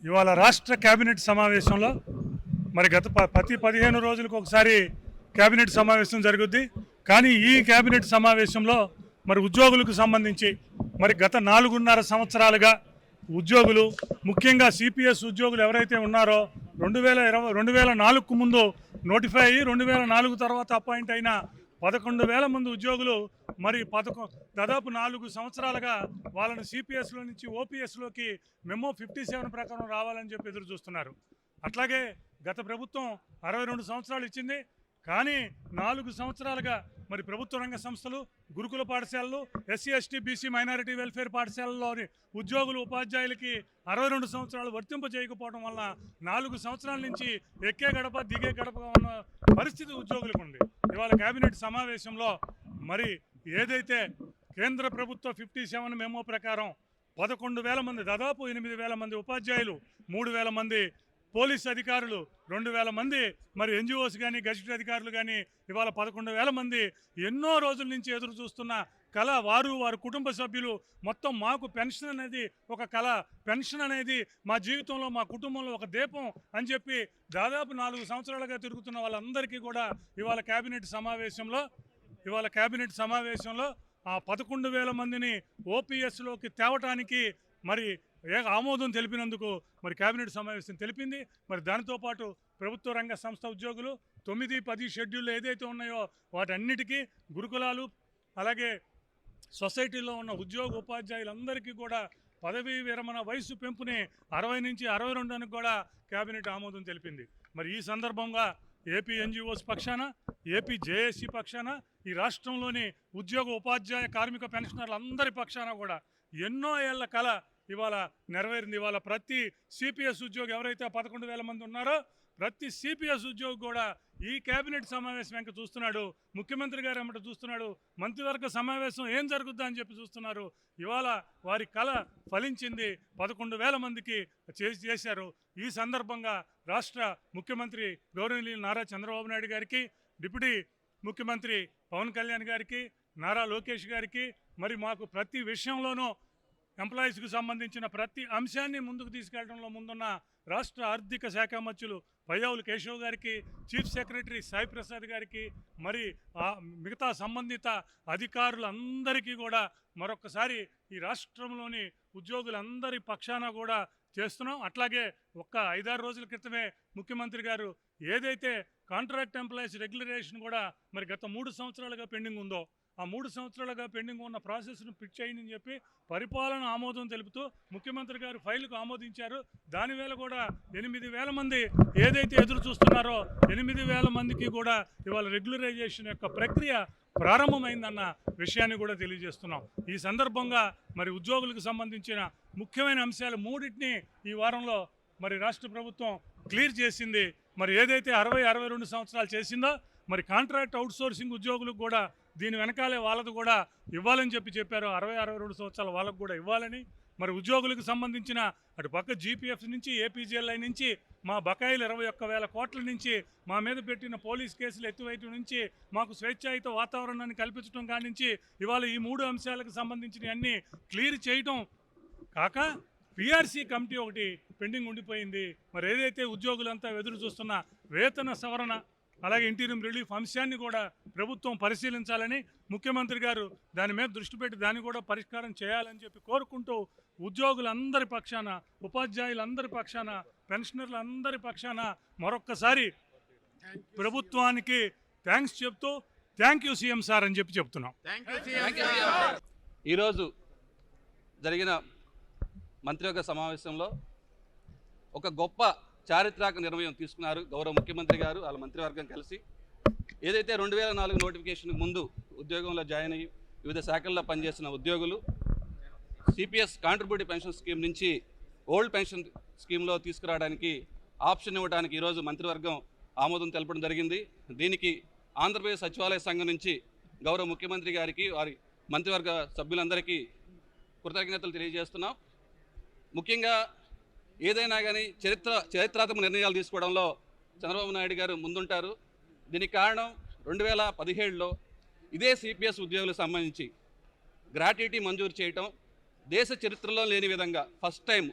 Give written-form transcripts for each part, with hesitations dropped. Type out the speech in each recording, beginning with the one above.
ఇవాళ రాష్ట్ర కేబినెట్ సమావేశంలో మరి గత ప్రతి 15 రోజులకు ఒకసారి కేబినెట్ సమావేశం జరుగుద్ది. కానీ ఈ కేబినెట్ సమావేశంలో మరి ఉద్యోగులకు సంబంధించి మరి గత 4.5 సంవత్సరాలుగా ఉద్యోగులు, ముఖ్యంగా సిపిఎస్ ఉద్యోగులు ఎవరైతే ఉన్నారో 2004కు ముందు నోటిఫై అయ్యి 2004 తర్వాత అపాయింట్ అయిన 11,000 మంది ఉద్యోగులు మరి దాదాపు 4 సంవత్సరాలుగా వాళ్ళని సిపిఎస్లో నుంచి ఓపీఎస్లోకి మెమో 57 ప్రకారం రావాలని చెప్పి ఎదురు చూస్తున్నారు. అట్లాగే గత ప్రభుత్వం 62 సంవత్సరాలు ఇచ్చింది. కానీ 4 సంవత్సరాలుగా మరి ప్రభుత్వ రంగ సంస్థలు, గురుకుల పాఠశాలలు, SC ST BC minority welfare పాఠశాలలోని ఉద్యోగులు, ఉపాధ్యాయులకి 62 సంవత్సరాలు వర్తింప చేయకపోవడం వల్ల 4 సంవత్సరాల నుంచి ఎక్కే గడప దిగే గడపగా ఉన్న పరిస్థితి ఉద్యోగులకు ఉంది. ఇవాళ కేబినెట్ సమావేశంలో మరి ఏదైతే కేంద్ర ప్రభుత్వ 57 మెమో ప్రకారం 11,000 మంది, దాదాపు 8,000 మంది ఉపాధ్యాయులు, 3,000 మంది పోలీస్ అధికారులు, 2,000 మంది మరి ఎన్జిఓస్ కానీ గెజిట్ అధికారులు కానీ ఇవాళ 11,000 మంది ఎన్నో రోజుల నుంచి ఎదురు చూస్తున్న కళ, వారి కుటుంబ సభ్యులు మొత్తం మాకు పెన్షన్ అనేది ఒక కళ, పెన్షన్ అనేది మా జీవితంలో, మా కుటుంబంలో ఒక దీపం అని చెప్పి దాదాపు 4 సంవత్సరాలుగా తిరుగుతున్న వాళ్ళందరికీ కూడా ఇవాళ కేబినెట్ సమావేశంలో ఆ 11,000 మందిని ఓపీఎస్లోకి తేవటానికి మరి ఆమోదం తెలిపినందుకు మరి కేబినెట్ సమావేశం తెలిపింది. మరి దానితో పాటు ప్రభుత్వ రంగ సంస్థ ఉద్యోగులు 9, 10 షెడ్యూళ్ళు ఏదైతే ఉన్నాయో వాటన్నిటికీ, గురుకులాలు అలాగే సొసైటీలో ఉన్న ఉద్యోగ ఉపాధ్యాయులందరికీ కూడా పదవీ విరమణ వయసు పెంపుని 60 నుంచి 62 కూడా కేబినెట్ ఆమోదం తెలిపింది. మరి ఈ సందర్భంగా ఏపీ ఎన్జిఓస్ పక్షాన, ఏపీ జేఏసీ పక్షాన, ఈ రాష్ట్రంలోని ఉద్యోగ ఉపాధ్యాయ కార్మిక పెన్షనర్లందరి పక్షాన కూడా ఎన్నో ఏళ్ల కళ ఇవాళ నెరవేరింది. ఇవాళ ప్రతి సిపిఎస్ ఉద్యోగి ఎవరైతే 11,000 మంది ఉన్నారో ప్రతి సిపిఎస్ ఉద్యోగి కూడా ఈ కేబినెట్ సమావేశం వెంక చూస్తున్నాడు, ముఖ్యమంత్రి గారు ఏమంటే చూస్తున్నాడు, మంత్రివర్గ సమావేశం ఏం జరుగుద్దా అని చెప్పి చూస్తున్నారు. ఇవాళ వారి కళ ఫలించింది, 11,000 మందికి చేశారు. ఈ సందర్భంగా రాష్ట్ర ముఖ్యమంత్రి గౌరవనీయులు నారా చంద్రబాబు నాయుడు గారికి, డిప్యూటీ ముఖ్యమంత్రి పవన్ కళ్యాణ్ గారికి, నారా లోకేష్ గారికి, మరి మాకు ప్రతి విషయంలోనూ ఎంప్లాయీస్కి సంబంధించిన ప్రతి అంశాన్ని ముందుకు తీసుకెళ్లడంలో ముందున్న రాష్ట్ర ఆర్థిక శాఖ మంత్రులు పయ్యావుల కేశవ్ గారికి, చీఫ్ సెక్రటరీ సాయి ప్రసాద్ గారికి, మరి మిగతా సంబంధిత అధికారులందరికీ కూడా మరొకసారి ఈ రాష్ట్రంలోని ఉద్యోగులందరి పక్షాన కూడా చేస్తున్నాం. అట్లాగే ఒక్క 5-6 రోజుల క్రితమే ముఖ్యమంత్రి గారు ఏదైతే కాంట్రాక్ట్ ఎంప్లాయీస్ రెగ్యులరేషన్ కూడా మరి గత 3 సంవత్సరాలుగా పెండింగ్ ఉందో ఆ 3 సంవత్సరాలుగా పెండింగ్ ఉన్న ప్రాసెస్ను పిక్ చేయని చెప్పి పరిపాలన ఆమోదం తెలుపుతూ ముఖ్యమంత్రి గారు ఫైలుకు ఆమోదించారు. దానివేళ కూడా 8,000 మంది ఏదైతే ఎదురు చూస్తున్నారో 8,000 మందికి కూడా ఇవాళ రెగ్యులరైజేషన్ యొక్క ప్రక్రియ ప్రారంభమైందన్న విషయాన్ని కూడా తెలియజేస్తున్నాం. ఈ సందర్భంగా మరి ఉద్యోగులకు సంబంధించిన ముఖ్యమైన అంశాలు 3టిని ఈ వారంలో మరి రాష్ట్ర ప్రభుత్వం క్లియర్ చేసింది. మరి ఏదైతే 60-62 సంవత్సరాలు చేసిందో మరి కాంట్రాక్ట్ అవుట్సోర్సింగ్ ఉద్యోగులకు కూడా దీని వెనకాలే వాళ్ళకు కూడా ఇవ్వాలని చెప్పారు. 60-62 సంవత్సరాల వాళ్ళకు కూడా ఇవ్వాలని, మరి ఉద్యోగులకు సంబంధించిన అటు పక్క జీపీఎఫ్ నుంచి, ఏపీజీఎల్ఐ నుంచి మా బకాయిలు 21,000 కోట్ల నుంచి, మా మీద పెట్టిన పోలీస్ కేసులు ఎత్తివేయటం నుంచి, మాకు స్వేచ్ఛాయుత వాతావరణాన్ని కల్పించడం కాడి నుంచి ఇవాళ ఈ 3 అంశాలకు సంబంధించిన అన్నీ క్లియర్ చేయటం కాక పిఆర్సీ కమిటీ ఒకటి పెండింగ్ ఉండిపోయింది. మరి ఏదైతే ఉద్యోగులంతా ఎదురు చూస్తున్న వేతన సవరణ అలాగే ఇంటీరియం రిలీఫ్ అంశాన్ని కూడా ప్రభుత్వం పరిశీలించాలని ముఖ్యమంత్రి గారు దాని మీద దృష్టి పెట్టి దాన్ని కూడా పరిష్కారం చేయాలని చెప్పి కోరుకుంటూ ఉద్యోగులందరి పక్షాన, ఉపాధ్యాయులందరి పక్షాన, పెన్షనర్లందరి పక్షాన మరొక్కసారి ప్రభుత్వానికి థ్యాంక్స్ చెప్తూ థ్యాంక్ యూ సీఎం సార్ అని చెప్తున్నాం. ఈరోజు జరిగిన మంత్రివర్గ సమావేశంలో ఒక గొప్ప చారిత్రక నిర్ణయం తీసుకున్నారు గౌరవ ముఖ్యమంత్రి గారు, వాళ్ళ మంత్రివర్గం కలిసి. ఏదైతే 2004 నోటిఫికేషన్ ముందు ఉద్యోగంలో జాయిన్ అయ్యి వివిధ శాఖల్లో పనిచేసిన ఉద్యోగులు సిపిఎస్ కాంట్రిబ్యూటివ్ పెన్షన్ స్కీమ్ నుంచి ఓల్డ్ పెన్షన్ స్కీమ్లో తీసుకురావడానికి ఆప్షన్ ఇవ్వడానికి ఈరోజు మంత్రివర్గం ఆమోదం తెలపడం జరిగింది. దీనికి ఆంధ్రప్రదేశ్ సచివాలయ సంఘం నుంచి గౌరవ ముఖ్యమంత్రి గారికి, వారి మంత్రివర్గ సభ్యులందరికీ కృతజ్ఞతలు తెలియజేస్తున్నాం. ముఖ్యంగా ఏదైనా కానీ చరిత్రాత్మక నిర్ణయాలు తీసుకోవడంలో చంద్రబాబు నాయుడు గారు ముందుంటారు. దీనికి కారణం 2017లో ఇదే సిపిఎస్ ఉద్యోగులకు సంబంధించి గ్రాట్యుటీ మంజూరు చేయటం దేశ చరిత్రలో లేని విధంగా ఫస్ట్ టైం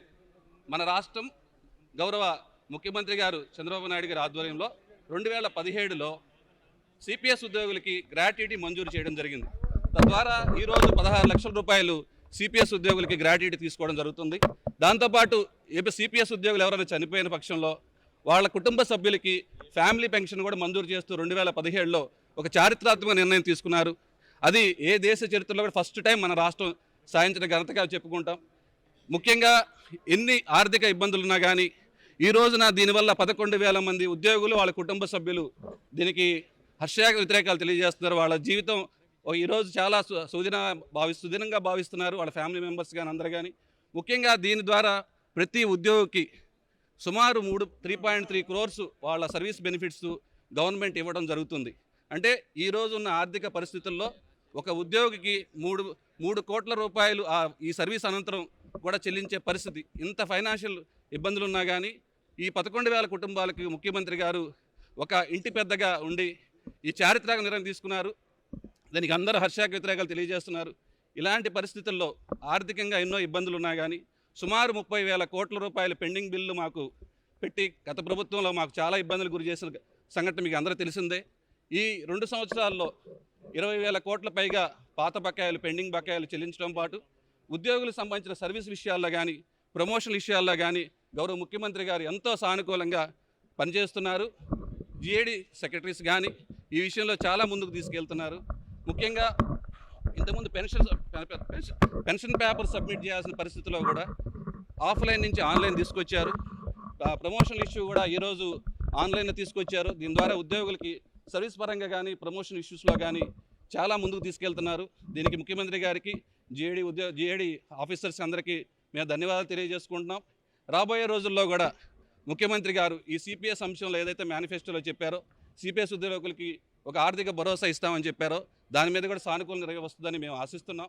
మన రాష్ట్రం గౌరవ ముఖ్యమంత్రి గారు చంద్రబాబు నాయుడు గారి ఆధ్వర్యంలో 2017లో సిపిఎస్ ఉద్యోగులకి గ్రాట్యుటీ మంజూరు చేయడం జరిగింది. తద్వారా ఈరోజు 16 లక్షల రూపాయలు సిపిఎస్ ఉద్యోగులకి గ్రాట్యుటీ తీసుకోవడం జరుగుతుంది. దాంతోపాటు సిపిఎస్ ఉద్యోగులు ఎవరైనా చనిపోయిన పక్షంలో వాళ్ళ కుటుంబ సభ్యులకి ఫ్యామిలీ పెన్షన్ కూడా మంజూరు చేస్తూ 2017లో ఒక చారిత్రాత్మక నిర్ణయం తీసుకున్నారు. అది ఏ దేశ చరిత్రలో కూడా ఫస్ట్ టైం మన రాష్ట్రం సాధించిన ఘనతగా చెప్పుకుంటాం. ముఖ్యంగా ఎన్ని ఆర్థిక ఇబ్బందులున్నా కానీ ఈ రోజున దీనివల్ల 11,000 మంది ఉద్యోగులు వాళ్ళ కుటుంబ సభ్యులు దీనికి వ్యతిరేకాలు తెలియజేస్తున్నారు. వాళ్ళ జీవితం ఈరోజు చాలా సుదినంగా భావిస్తున్నారు వాళ్ళ ఫ్యామిలీ మెంబర్స్ కానీ అందరు కానీ. ముఖ్యంగా దీని ద్వారా ప్రతి ఉద్యోగికి సుమారు 3.3 crores వాళ్ళ సర్వీస్ బెనిఫిట్స్ గవర్నమెంట్ ఇవ్వడం జరుగుతుంది. అంటే ఈరోజు ఉన్న ఆర్థిక పరిస్థితుల్లో ఒక ఉద్యోగికి 3 కోట్ల రూపాయలు ఈ సర్వీస్ అనంతరం కూడా చెల్లించే పరిస్థితి. ఇంత ఫైనాన్షియల్ ఇబ్బందులు ఉన్నా కానీ ఈ 11,000 కుటుంబాలకి ముఖ్యమంత్రి గారు ఒక ఇంటి పెద్దగా ఉండి ఈ చారిత్రక నిర్ణయం తీసుకున్నారు. దానికి అందరూ వ్యతిరేకాలు తెలియజేస్తున్నారు. ఇలాంటి పరిస్థితుల్లో ఆర్థికంగా ఎన్నో ఇబ్బందులు ఉన్నా కానీ సుమారు 30,000 కోట్ల రూపాయల పెండింగ్ బిల్లు మాకు పెట్టి గత ప్రభుత్వంలో మాకు చాలా ఇబ్బందులు గురి చేసిన సంఘటన మీకు అందరూ తెలిసిందే. ఈ 2 సంవత్సరాల్లో 20,000 కోట్ల పైగా పాత బకాయిలు పెండింగ్ బకాయిలు చెల్లించడం పాటు ఉద్యోగులకు సంబంధించిన సర్వీస్ విషయాల్లో కానీ ప్రమోషన్ విషయాల్లో కానీ గౌరవ ముఖ్యమంత్రి గారు ఎంతో సానుకూలంగా పనిచేస్తున్నారు. జిఏడి సెక్రటరీస్ కానీ ఈ విషయంలో చాలా ముందుకు తీసుకెళ్తున్నారు. ముఖ్యంగా ఇంతకుముందు పెన్షన్ పేపర్ సబ్మిట్ చేయాల్సిన పరిస్థితిలో కూడా ఆఫ్లైన్ నుంచి ఆన్లైన్ తీసుకొచ్చారు. ప్రమోషన్ ఇష్యూ కూడా ఈరోజు ఆన్లైన్లో తీసుకొచ్చారు. దీని ద్వారా ఉద్యోగులకి సర్వీస్ పరంగా కానీ ప్రమోషన్ ఇష్యూస్లో కానీ చాలా ముందుకు తీసుకెళ్తున్నారు. దీనికి ముఖ్యమంత్రి గారికి జిఏడి ఆఫీసర్స్ అందరికీ మేము ధన్యవాదాలు తెలియజేసుకుంటున్నాం. రాబోయే రోజుల్లో కూడా ముఖ్యమంత్రి గారు ఈ సిపిఎస్ అంశంలో ఏదైతే మేనిఫెస్టోలో చెప్పారో సిపిఎస్ ఉద్యోగులకి ఒక ఆర్థిక భరోసా ఇస్తామని చెప్పారో దాని మీద కూడా సానుకూలంగా వస్తుందని మేము ఆశిస్తున్నాం.